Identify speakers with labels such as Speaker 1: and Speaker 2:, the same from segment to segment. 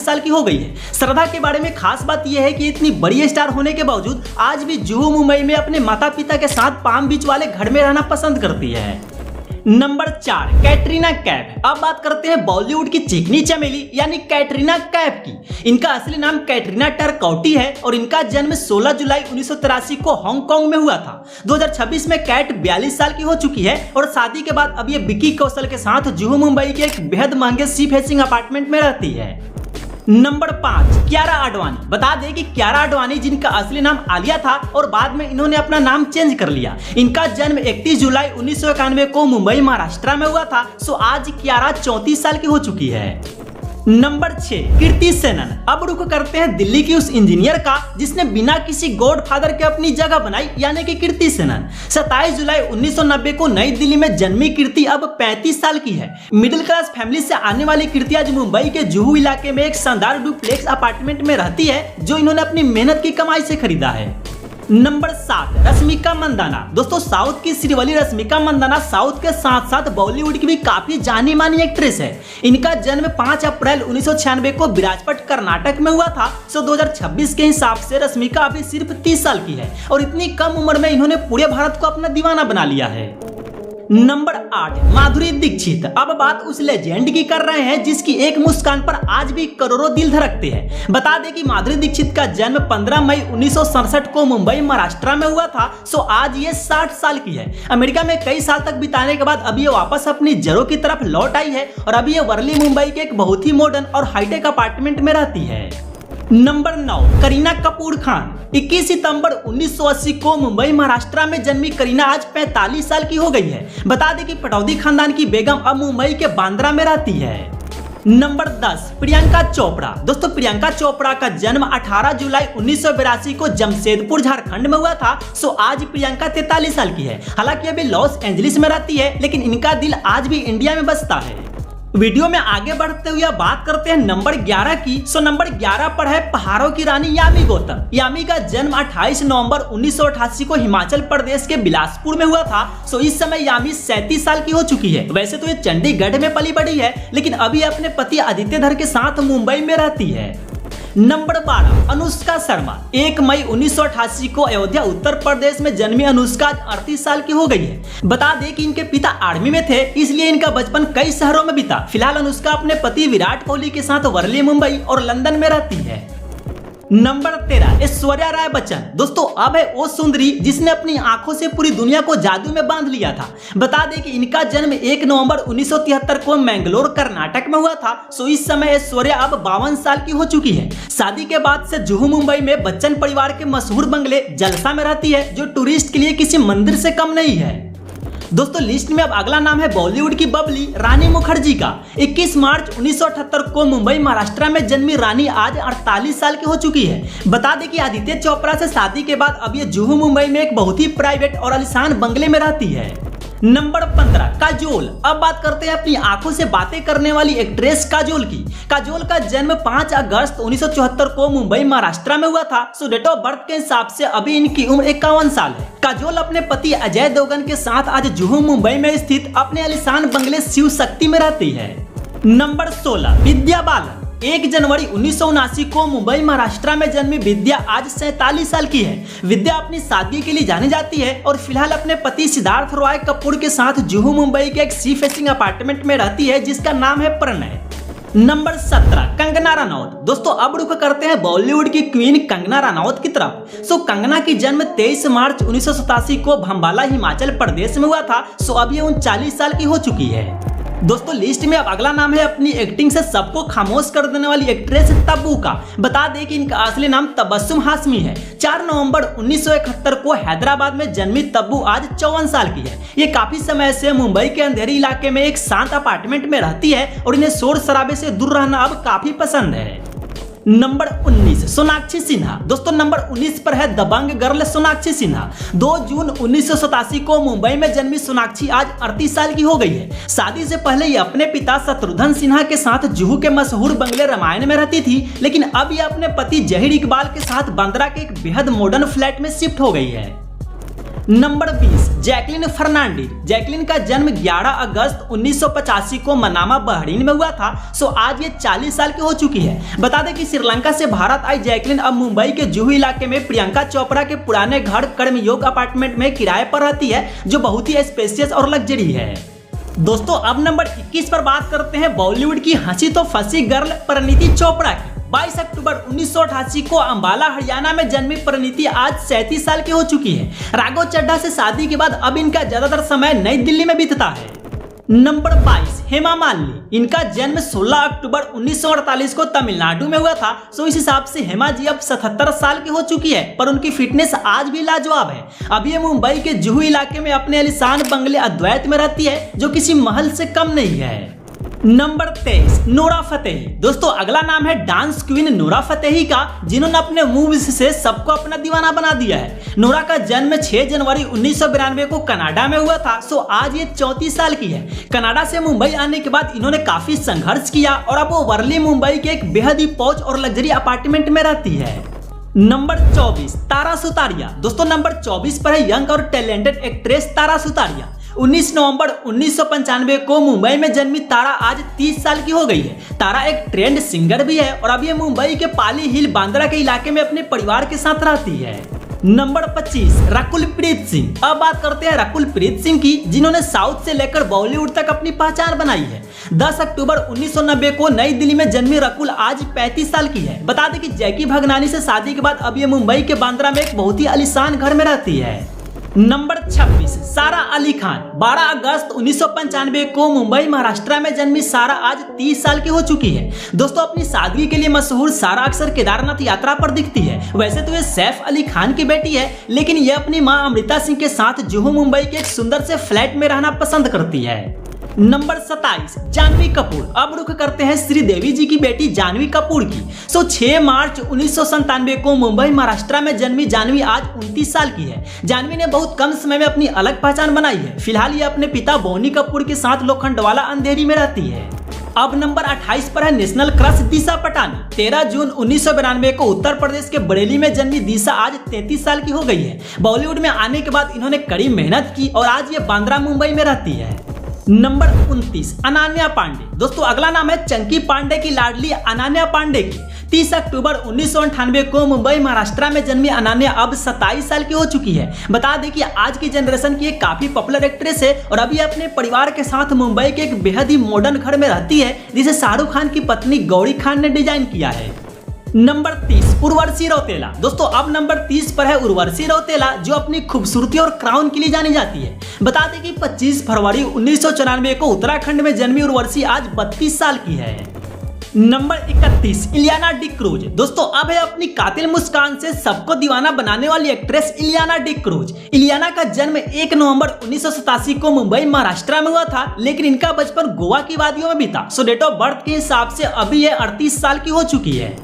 Speaker 1: साल की हो गई है। श्रद्धा के बारे में खास बात यह है कि इतनी बड़ी स्टार होने के बावजूद आज भी जुहू मुंबई में अपने माता पिता के साथ पाम बीच वाले घर में रहना पसंद करती है। नंबर 4 कैटरीना कैफ। अब बात करते हैं बॉलीवुड की चिकनी चमेली यानी कैटरीना कैफ की। इनका असली नाम कैटरीना टरकौटी है और इनका जन्म 16 जुलाई 1983 को हांगकांग में हुआ था। 2026 में कैट 42 साल की हो चुकी है और शादी के बाद अब ये विकी कौशल के साथ जुहू मुंबई के एक बेहद महंगे सी फेसिंग अपार्टमेंट में रहती है। नंबर 5 कियारा आडवाणी। बता दें कि कियारा आडवाणी जिनका असली नाम आलिया था और बाद में इन्होंने अपना नाम चेंज कर लिया। इनका जन्म 31 जुलाई 1991 को मुंबई महाराष्ट्र में हुआ था। सो आज कियारा 34 साल की हो चुकी है। नंबर 6 कीर्ति सेनन। अब रुक करते हैं दिल्ली की उस इंजीनियर का जिसने बिना किसी गॉडफादर के अपनी जगह बनाई यानी कि कीर्ति सेनन। 27 जुलाई 1990 को नई दिल्ली में जन्मी कीर्ति अब 35 साल की है। मिडिल क्लास फैमिली से आने वाली कीर्ति आज मुंबई के जुहू इलाके में एक शानदार डुप्लेक्स अपार्टमेंट में रहती है जो इन्होंने अपनी मेहनत की कमाई से खरीदा है। नंबर 7 रश्मिका मंदाना। दोस्तों साउथ की श्रीवली रश्मिका मंदाना साउथ के साथ साथ बॉलीवुड की भी काफी जानी मानी एक्ट्रेस है। इनका जन्म 5 अप्रैल 1996 को विराजपेट कर्नाटक में हुआ था। 2026 के हिसाब से रश्मिका अभी सिर्फ 30 साल की है और इतनी कम उम्र में इन्होंने पूरे भारत को अपना दीवाना बना लिया है। नंबर 8 माधुरी दीक्षित। अब बात उस लेजेंड की कर रहे हैं जिसकी एक मुस्कान पर आज भी करोड़ों दिल धड़कते हैं। बता दें कि माधुरी दीक्षित का जन्म 15 मई 1967 को मुंबई महाराष्ट्र में हुआ था। सो आज ये 60 साल की है। अमेरिका में कई साल तक बिताने के बाद अभी ये वापस अपनी जड़ों की तरफ लौट आई है और अभी ये वर्ली मुंबई के एक बहुत ही मॉडर्न और हाईटेक अपार्टमेंट में रहती है। नंबर 9 करीना कपूर खान। 21 सितंबर 1980 को मुंबई महाराष्ट्र में जन्मी करीना आज 45 साल की हो गई है। बता दें कि पटौदी खानदान की बेगम अब मुंबई के बांद्रा में रहती है। नंबर 10 प्रियंका चोपड़ा। दोस्तों प्रियंका चोपड़ा का जन्म 18 जुलाई 1982 को जमशेदपुर झारखंड में हुआ था। सो आज प्रियंका 43 साल की है। हालांकि अभी लॉस एंजलिस में रहती है लेकिन इनका दिल आज भी इंडिया में बसता है। वीडियो में आगे बढ़ते हुए बात करते हैं नंबर 11 की। सो नंबर 11 पर है पहाड़ों की रानी यामी गौतम। यामी का जन्म 28 नवंबर 1988 को हिमाचल प्रदेश के बिलासपुर में हुआ था। सो इस समय यामी 37 साल की हो चुकी है। वैसे तो ये चंडीगढ़ में पली बड़ी है लेकिन अभी अपने पति आदित्य धर के साथ मुंबई में रहती है। नंबर 12 अनुष्का शर्मा। 1 मई 1988 को अयोध्या उत्तर प्रदेश में जन्मी अनुष्का 38 साल की हो गई है। बता दें कि इनके पिता आर्मी में थे इसलिए इनका बचपन कई शहरों में बीता। फिलहाल अनुष्का अपने पति विराट कोहली के साथ वर्ली मुंबई और लंदन में रहती है। नंबर 13 ऐश्वर्या राय बच्चन। दोस्तों अब है वो सुंदरी जिसने अपनी आंखों से पूरी दुनिया को जादू में बांध लिया था। बता दें कि इनका जन्म 1 नवंबर 1973 को मैंगलोर कर्नाटक में हुआ था। सो इस समय ऐश्वर्या अब 52 साल की हो चुकी है। शादी के बाद से जुहू मुंबई में बच्चन परिवार के मशहूर बंगले जलसा में रहती है जो टूरिस्ट के लिए किसी मंदिर से कम नहीं है। दोस्तों लिस्ट में अब अगला नाम है बॉलीवुड की बबली रानी मुखर्जी का। 21 मार्च 1978 को मुंबई महाराष्ट्र में जन्मी रानी आज 48 साल की हो चुकी है। बता दें कि आदित्य चोपड़ा से शादी के बाद अब ये जुहू मुंबई में एक बहुत ही प्राइवेट और आलीशान बंगले में रहती है। नंबर 15 काजोल। अब बात करते हैं अपनी आंखों से बातें करने वाली एक्ट्रेस काजोल की। काजोल का जन्म 5 अगस्त 1974 को मुंबई महाराष्ट्र में हुआ था। सो डेट ऑफ बर्थ के हिसाब से अभी इनकी उम्र 51 साल है। काजोल अपने पति अजय देवगन के साथ आज जुहू मुंबई में स्थित अपने आलीशान बंगले शिव शक्ति में रहती है। नंबर 16 विद्या बालन। 1 जनवरी 1979 को मुंबई महाराष्ट्र में जन्मी विद्या आज 47 साल की है। विद्या अपनी शादी के लिए जानी जाती है और फिलहाल अपने पति सिद्धार्थ रॉय कपूर के साथ जुहू मुंबई के एक सी फेसिंग अपार्टमेंट में रहती है जिसका नाम है प्रणय। नंबर 17 कंगना रनौत। दोस्तों अब रुक करते हैं बॉलीवुड की क्वीन कंगना रनौत की तरफ। सो कंगना की जन्म 23 मार्च 1987 को भंबाला हिमाचल प्रदेश में हुआ था। सो अब ये 39 साल की हो चुकी है। दोस्तों लिस्ट में अब अगला नाम है अपनी एक्टिंग से सबको खामोश कर देने वाली एक्ट्रेस तब्बू का। बता दें कि इनका असली नाम तबस्सुम हाशमी है। 4 नवंबर 1971 को हैदराबाद में जन्मी तब्बू आज 54 साल की है। ये काफी समय से मुंबई के अंधेरी इलाके में एक शांत अपार्टमेंट में रहती है और इन्हें शोर शराबे से दूर रहना अब काफी पसंद है। नंबर 19 सोनाक्षी सिन्हा। दोस्तों नंबर 19 पर है दबंग गर्ल सोनाक्षी सिन्हा। 2 जून 1987 को मुंबई में जन्मी सोनाक्षी आज 38 साल की हो गई है। शादी से पहले ये अपने पिता शत्रुघ्न सिन्हा के साथ जुहू के मशहूर बंगले रामायण में रहती थी लेकिन अब ये अपने पति जहीर इकबाल के साथ बांद्रा के एक बेहद मॉडर्न फ्लैट में शिफ्ट हो गई है। Number 20 Jacqueline Fernandez. जैकलिन का जन्म 11 अगस्त 1985 को मनामा बहरीन में हुआ था। सो आज ये 40 साल की हो चुकी है। बता दें कि श्रीलंका से भारत आई जैकलिन अब मुंबई के जुहू इलाके में प्रियंका चोपड़ा के पुराने घर कर्मयोग अपार्टमेंट में किराए पर रहती है, जो बहुत ही स्पेशियस और लग्जरी है। दोस्तों अब नंबर 21 पर बात करते हैं बॉलीवुड की हंसी तो फंसी गर्ल परिणीति चोपड़ा की। 22 अक्टूबर 1988 को अंबाला हरियाणा में जन्मी परिणीति आज 37 साल की हो चुकी है। राघव चड्ढा से शादी के बाद अब इनका ज्यादातर समय नई दिल्ली में बीतता है। नंबर 22 हेमा मालिनी। इनका जन्म 16 अक्टूबर 1948 को तमिलनाडु में हुआ था। सो इस हिसाब से हेमा जी अब 77 साल की हो चुकी है, पर उनकी फिटनेस आज भी लाजवाब है। अब ये मुंबई के जुहू इलाके में अपने आलीशान बंगले अद्वैत में रहती है, जो किसी महल से कम नहीं है। Number 23 Nora Fatehi. दोस्तों अगला नाम है डांस क्वीन नोरा फतेही का, जिन्होंने अपने मूवीज से सबको अपना दीवाना बना दिया है। नोरा का जन्म 6 जनवरी 1992 को कनाडा में हुआ था। सो आज ये 34 साल की है। कनाडा से मुंबई आने के बाद इन्होंने काफी संघर्ष किया और अब वो वर्ली मुंबई के एक बेहद ही पॉश और लग्जरी अपार्टमेंट में रहती है। नंबर 24 तारा सुतारिया। दोस्तों नंबर 24 पर है यंग और टैलेंटेड एक्ट्रेस तारा सुतारिया। 19 नवंबर 1995 को मुंबई में जन्मी तारा आज 30 साल की हो गई है। तारा एक ट्रेंड सिंगर भी है और अब ये मुंबई के पाली हिल बांद्रा के इलाके में अपने परिवार के साथ रहती है। नंबर 25 रकुल प्रीत सिंह। अब बात करते हैं रकुल प्रीत सिंह की, जिन्होंने साउथ से लेकर बॉलीवुड तक अपनी पहचान बनाई है। 10 अक्टूबर 1990 को नई दिल्ली में जन्मी रकुल आज 35 साल की है। बता दें कि जैकी भगनानी से शादी के बाद अब ये मुंबई के बांद्रा में एक बहुत ही आलीशान घर में रहती है। नंबर 26 सारा अली खान। 12 अगस्त 1995 को मुंबई महाराष्ट्र में जन्मी सारा आज 30 साल की हो चुकी है। दोस्तों अपनी सादगी के लिए मशहूर सारा अक्सर केदारनाथ यात्रा पर दिखती है। वैसे तो ये सैफ अली खान की बेटी है, लेकिन ये अपनी मां अमृता सिंह के साथ जुहू मुंबई के एक सुंदर से फ्लैट में रहना पसंद करती है। नंबर 27 जानवी कपूर। अब रुख करते हैं श्रीदेवी जी की बेटी जानवी कपूर की। 6 मार्च 1997 को मुंबई महाराष्ट्र में जन्मी जानवी आज 29 साल की है। जानवी ने बहुत कम समय में अपनी अलग पहचान बनाई है। फिलहाल ये अपने पिता बोनी कपूर के साथ लोखंडवाला अंधेरी में रहती है। अब नंबर 28 पर है नेशनल क्रश दिशा पटानी। 13 जून 1992 को उत्तर प्रदेश के बरेली में जन्मी दिशा आज 33 साल की हो गई है। बॉलीवुड में आने के बाद इन्होंने कड़ी मेहनत की और आज ये बांद्रा मुंबई में रहती है। नंबर 29 अनन्या पांडे। दोस्तों अगला नाम है चंकी पांडे की लाडली अनन्या पांडे की। 30 अक्टूबर 1998 को मुंबई महाराष्ट्र में जन्मी अनन्या अब 27 साल की हो चुकी है। बता दें कि आज की जनरेशन की एक काफी पॉपुलर एक्ट्रेस है और अभी अपने परिवार के साथ मुंबई के एक बेहद ही मॉडर्न घर में रहती है, जिसे शाहरुख खान की पत्नी गौरी खान ने डिजाइन किया है। नंबर 30 उर्वशी रौतेला। दोस्तों अब नंबर 30 पर है उर्वशी रौतेला, जो अपनी खूबसूरती और क्राउन के लिए जानी जाती है। बता दें कि 25 फरवरी 1994 को उत्तराखंड में जन्मी उर्वशी आज 32 साल की है। नंबर 31 इलियाना डिक्रूज। दोस्तों अब है अपनी कातिल मुस्कान से सबको दीवाना बनाने वाली एक्ट्रेस इलियाना डिक्रूज। इलियाना का जन्म 1 नवंबर 1987 को मुंबई महाराष्ट्र में हुआ था, लेकिन इनका बचपन गोवा की वादियों में बीता। डेट ऑफ बर्थ के हिसाब से अभी ये 38 साल की हो चुकी है।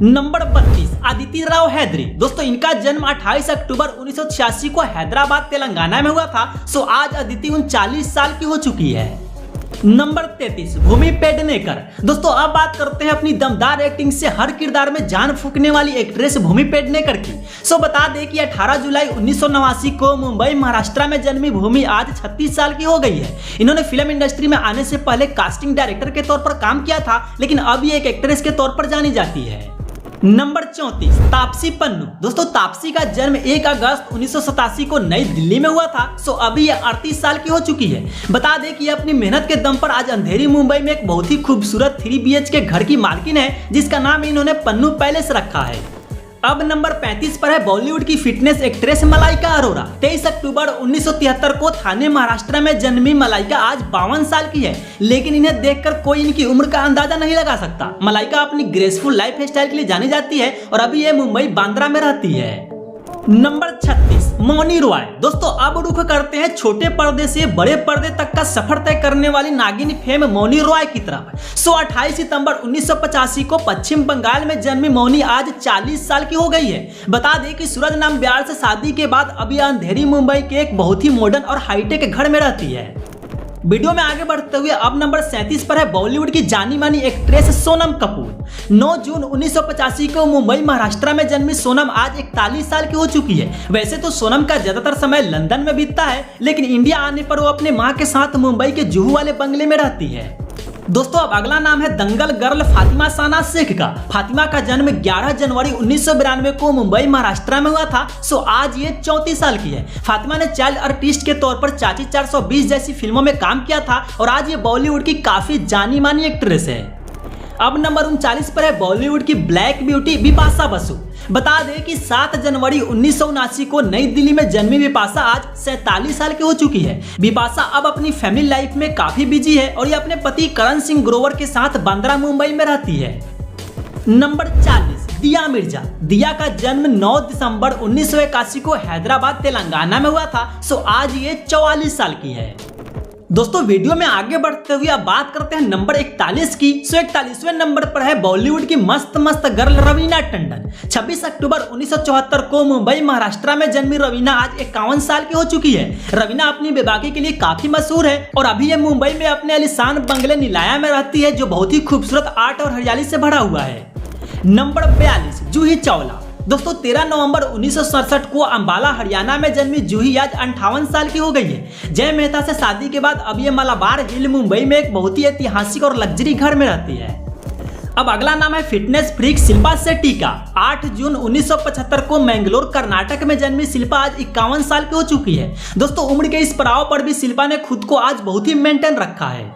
Speaker 1: नंबर 32 अदिति राव हैदरी। दोस्तों इनका जन्म 28 अक्टूबर 1986 को हैदराबाद तेलंगाना में हुआ था। आज अदिति 39 साल की हो चुकी है। नंबर 33 भूमि पेडनेकर। दोस्तों अब बात करते हैं अपनी दमदार एक्टिंग से हर किरदार में जान फूंकने वाली एक्ट्रेस भूमि पेडनेकर की। बता दें कि 18 जुलाई 1989 को मुंबई महाराष्ट्र में जन्मी भूमि आज 36 साल की हो गई है। इन्होंने फिल्म इंडस्ट्री में आने से पहले कास्टिंग डायरेक्टर के तौर पर काम किया था, लेकिन अब ये एक एक्ट्रेस के तौर पर जानी जाती है। नंबर 34 तापसी पन्नू। दोस्तों तापसी का जन्म 1 अगस्त 1987 को नई दिल्ली में हुआ था। अभी ये 38 साल की हो चुकी है। बता दें कि ये अपनी मेहनत के दम पर आज अंधेरी मुंबई में एक बहुत ही खूबसूरत 3 BHK घर की मालकिन है, जिसका नाम इन्होंने पन्नू पैलेस रखा है। अब नंबर 35 पर है बॉलीवुड की फिटनेस एक्ट्रेस मलाइका अरोरा। 23 अक्टूबर 1973 को थाने महाराष्ट्र में जन्मी मलाइका आज 52 साल की है, लेकिन इन्हें देखकर कोई इनकी उम्र का अंदाजा नहीं लगा सकता। मलाइका अपनी ग्रेसफुल लाइफ स्टाइल के लिए जानी जाती है और अभी ये मुंबई बांद्रा में रहती है। नंबर 36 मौनी रॉय। दोस्तों अब रुख करते हैं छोटे पर्दे से बड़े पर्दे तक का सफर तय करने वाली नागिन फेम मौनी रॉय की तरफ। 28 सितंबर 1985 को पश्चिम बंगाल में जन्मी मौनी आज 40 साल की हो गई है। बता दें कि सूरज नाम ब्यार से शादी के बाद अभी अंधेरी मुंबई के एक बहुत ही मॉडर्न और हाईटेक घर में रहती है। वीडियो में आगे बढ़ते हुए अब नंबर 37 पर है बॉलीवुड की जानी मानी एक्ट्रेस सोनम कपूर। 9 जून 1985 को मुंबई महाराष्ट्र में जन्मी सोनम आज 41 साल की हो चुकी है। वैसे तो सोनम का ज्यादातर समय लंदन में बीतता है, लेकिन इंडिया आने पर वो अपने मां के साथ मुंबई के जुहू वाले बंगले में रहती है। दोस्तों अब अगला नाम है दंगल गर्ल फातिमा शाहनाज शेख का। फातिमा का जन्म 11 जनवरी 1992 को मुंबई महाराष्ट्र में हुआ था। आज ये 34 साल की है। फातिमा ने चाइल्ड आर्टिस्ट के तौर पर चाची 420 जैसी फिल्मों में काम किया था और आज ये बॉलीवुड की काफी जानी मानी एक्ट्रेस है। अब नंबर 39 पर है बॉलीवुड की ब्लैक ब्यूटी बिपाशा बसु। बता दें कि 7 जनवरी 1979 को नई दिल्ली में जन्मी बिपाशा आज 47 साल की हो चुकी है। बिपाशा अब अपनी फैमिली लाइफ में काफी बिजी है और ये अपने पति करण सिंह ग्रोवर के साथ बांद्रा मुंबई में रहती है। नंबर 40 दिया मिर्जा। दिया का जन्म 9 दिसंबर 1981 को हैदराबाद तेलंगाना में हुआ था। आज ये 44 साल की है। दोस्तों वीडियो में आगे बढ़ते हुए अब बात करते हैं नंबर 41 की। 41वें नंबर पर है बॉलीवुड की मस्त मस्त गर्ल रवीना टंडन। 26 अक्टूबर 1974 को मुंबई महाराष्ट्र में जन्मी रवीना आज 51 साल की हो चुकी है। रवीना अपनी बेबाकी के लिए काफी मशहूर है और अभी ये मुंबई में अपने आलीशान बंगले निलाया में रहती है, जो बहुत ही खूबसूरत आर्ट और हरियाली से भरा हुआ है। नंबर 42 जूही चावला। दोस्तों 13 नवंबर 1967 को अंबाला हरियाणा में जन्मी जूही आज 58 साल की हो गई है। जय मेहता से शादी के बाद अब ये मलाबार हिल मुंबई में एक बहुत ही ऐतिहासिक और लग्जरी घर में रहती है। अब अगला नाम है फिटनेस फ्रीक शिल्पा शेट्टी का। 8 जून 1975 को मैंगलोर कर्नाटक में जन्मी शिल्पा आज 51 साल की हो चुकी है। दोस्तों उम्र के इस पड़ाव पर भी शिल्पा ने खुद को आज बहुत ही मेंटेन रखा है।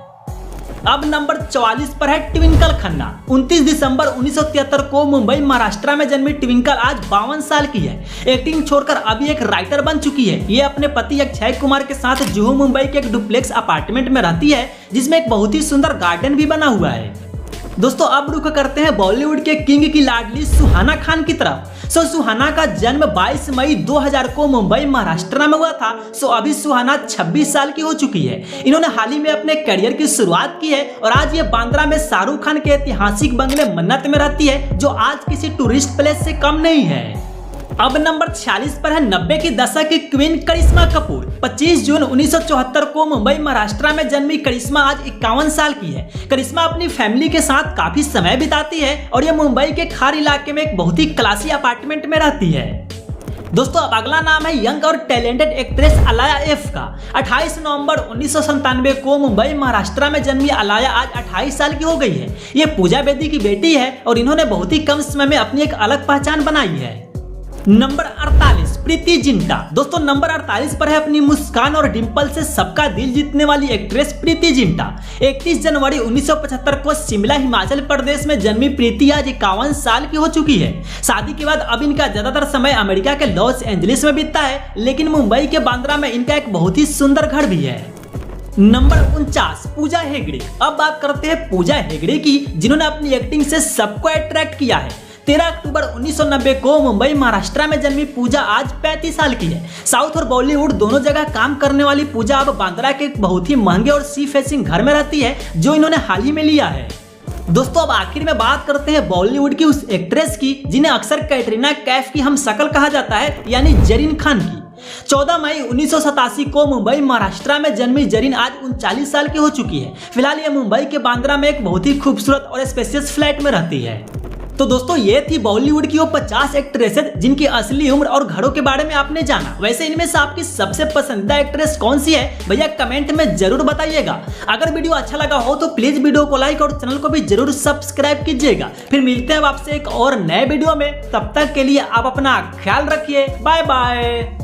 Speaker 1: अब नंबर 44 पर है ट्विंकल खन्ना। 29 दिसंबर 1973 को मुंबई महाराष्ट्र में जन्मी ट्विंकल आज 52 साल की है। एक्टिंग छोड़कर अभी एक राइटर बन चुकी है। ये अपने पति अक्षय कुमार के साथ जुहू मुंबई के एक डुप्लेक्स अपार्टमेंट में रहती है, जिसमें एक बहुत ही सुंदर गार्डन भी बना हुआ है। दोस्तों अब रुख करते हैं बॉलीवुड के किंग की लाडली सुहाना खान की तरफ। सुहाना का जन्म 22 मई 2000 को मुंबई महाराष्ट्र में हुआ था। अभी सुहाना 26 साल की हो चुकी है। इन्होंने हाल ही में अपने करियर की शुरुआत की है और आज ये बांद्रा में शाहरुख खान के ऐतिहासिक बंगले मन्नत में रहती है, जो आज किसी टूरिस्ट प्लेस से कम नहीं है। अब नंबर 46 पर है 90 के दशक की क्वीन करिश्मा कपूर। 25 जून 1974 को मुंबई महाराष्ट्र में जन्मी करिश्मा आज 51 साल की है। करिश्मा अपनी फैमिली के साथ काफी समय बिताती है और ये मुंबई के खार इलाके में एक बहुत ही क्लासी अपार्टमेंट में रहती है। दोस्तों अब अगला नाम है यंग और टैलेंटेड एक्ट्रेस अलाया एफ का। 28 नवंबर 1997 को मुंबई महाराष्ट्र में जन्मी अलाया आज 28 साल की हो गई है। ये पूजा बेदी की बेटी है और इन्होंने बहुत ही कम समय में अपनी एक अलग पहचान बनाई है। नंबर 48 प्रीति जिंटा। दोस्तों नंबर 48 पर है अपनी मुस्कान और डिंपल से सबका दिल जीतने वाली एक्ट्रेस प्रीति जिंटा। 31 जनवरी 1975 को शिमला हिमाचल प्रदेश में जन्मी प्रीति आज 51 साल की हो चुकी है। शादी के बाद अब इनका ज्यादातर समय अमेरिका के लॉस एंजलिस में बीतता है, लेकिन मुंबई के बांद्रा में इनका एक बहुत ही सुंदर घर भी है। नंबर 49 पूजा हेगड़े। अब बात करते हैं पूजा हेगड़े की, जिन्होंने अपनी एक्टिंग से सबको अट्रैक्ट किया है। 13 अक्टूबर 1990 को मुंबई महाराष्ट्र में जन्मी पूजा आज 35 साल की है। साउथ और बॉलीवुड दोनों जगह काम करने वाली पूजा अब बांद्रा के एक बहुत ही महंगे और सी फेसिंग घर में रहती है, जो इन्होंने हाल ही में लिया है। दोस्तों अब आखिर में बात करते हैं बॉलीवुड की उस एक्ट्रेस की जिन्हें अक्सर कैटरीना कैफ की हम शक्ल कहा जाता है, यानी जरीन खान की। 14 मई 1987 को मुंबई महाराष्ट्र में जन्मी जरीन आज 39 साल की हो चुकी है। फिलहाल ये मुंबई के बांद्रा में एक बहुत ही खूबसूरत और स्पेशियस फ्लैट में रहती है। तो दोस्तों ये थी बॉलीवुड की वो 50 एक्ट्रेसेस जिनकी असली उम्र और घरों के बारे में आपने जाना। वैसे इनमें से आपकी सबसे पसंदीदा एक्ट्रेस कौन सी है, भैया कमेंट में जरूर बताइएगा। अगर वीडियो अच्छा लगा हो तो प्लीज वीडियो को लाइक और चैनल को भी जरूर सब्सक्राइब कीजिएगा। फिर मिलते हैं आपसे एक और नए वीडियो में, तब तक के लिए आप अपना ख्याल रखिए। Bye bye.